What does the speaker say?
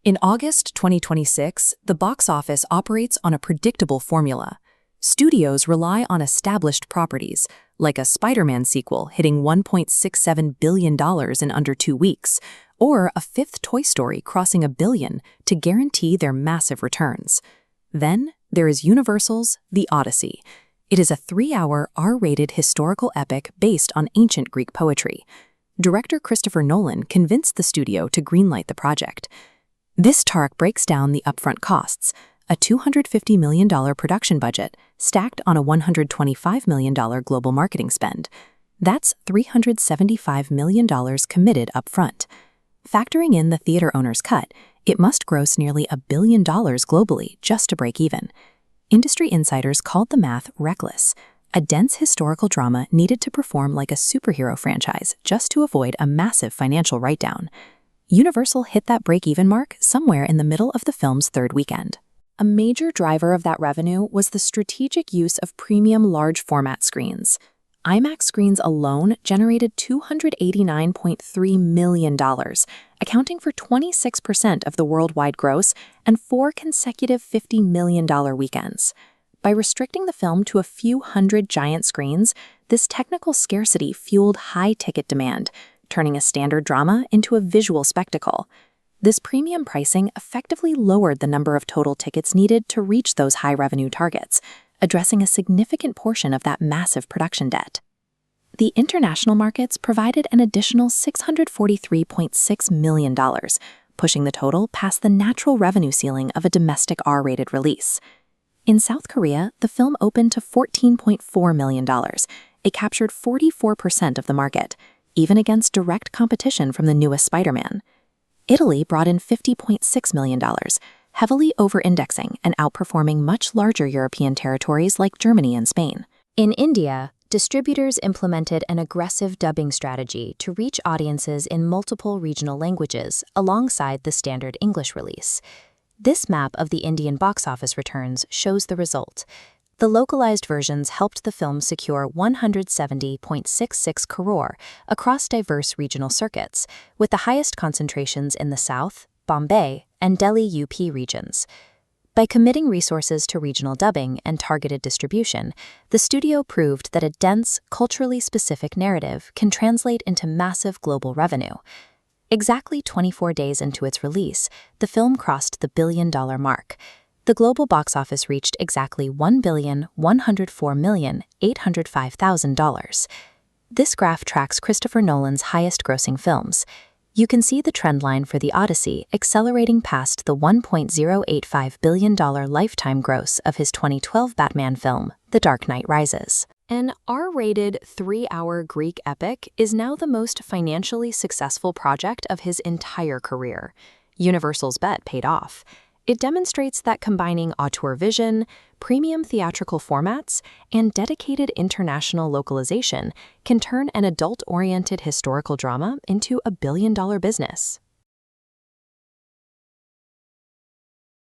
In August 2026, the box office operates on a predictable formula. Studios rely on established properties, like a Spider-Man sequel hitting $1.67 billion in under 2 weeks, or a fifth Toy Story crossing $1 billion to guarantee their massive returns. Then there is Universal's The Odyssey. It is a 3-hour R-rated historical epic based on ancient Greek poetry. Director Christopher Nolan convinced the studio to greenlight the project. This talk breaks down the upfront costs, a $250 million production budget stacked on a $125 million global marketing spend. That's $375 million committed upfront. Factoring in the theater owner's cut, it must gross nearly $1 billion globally just to break even. Industry insiders called the math reckless, a dense historical drama needed to perform like a superhero franchise just to avoid a massive financial write-down. Universal hit that break-even mark somewhere in the middle of the film's third weekend. A major driver of that revenue was the strategic use of premium large-format screens. IMAX screens alone generated $289.3 million, accounting for 26% of the worldwide gross and 4 consecutive $50 million weekends. By restricting the film to a few hundred giant screens, this technical scarcity fueled high-ticket demand, turning a standard drama into a visual spectacle. This premium pricing effectively lowered the number of total tickets needed to reach those high-revenue targets, addressing a significant portion of that massive production debt. The international markets provided an additional $643.6 million, pushing the total past the natural revenue ceiling of a domestic R-rated release. In South Korea, the film opened to $14.4 million. It captured 44% of the market, even against direct competition from the newest Spider-Man. Italy brought in $50.6 million, heavily over-indexing and outperforming much larger European territories like Germany and Spain. In India, distributors implemented an aggressive dubbing strategy to reach audiences in multiple regional languages alongside the standard English release. This map of the Indian box office returns shows the result. The localized versions helped the film secure 170.66 crore across diverse regional circuits, with the highest concentrations in the South, Bombay, and Delhi UP regions. By committing resources to regional dubbing and targeted distribution, the studio proved that a dense, culturally specific narrative can translate into massive global revenue. Exactly 24 days into its release, the film crossed the $1 billion mark. The global box office reached exactly $1,104,805,000. This graph tracks Christopher Nolan's highest-grossing films. You can see the trend line for The Odyssey accelerating past the $1.085 billion lifetime gross of his 2012 Batman film, The Dark Knight Rises. An R-rated 3-hour Greek epic is now the most financially successful project of his entire career. Universal's bet paid off. It demonstrates that combining auteur vision, premium theatrical formats, and dedicated international localization can turn an adult-oriented historical drama into a billion-dollar business.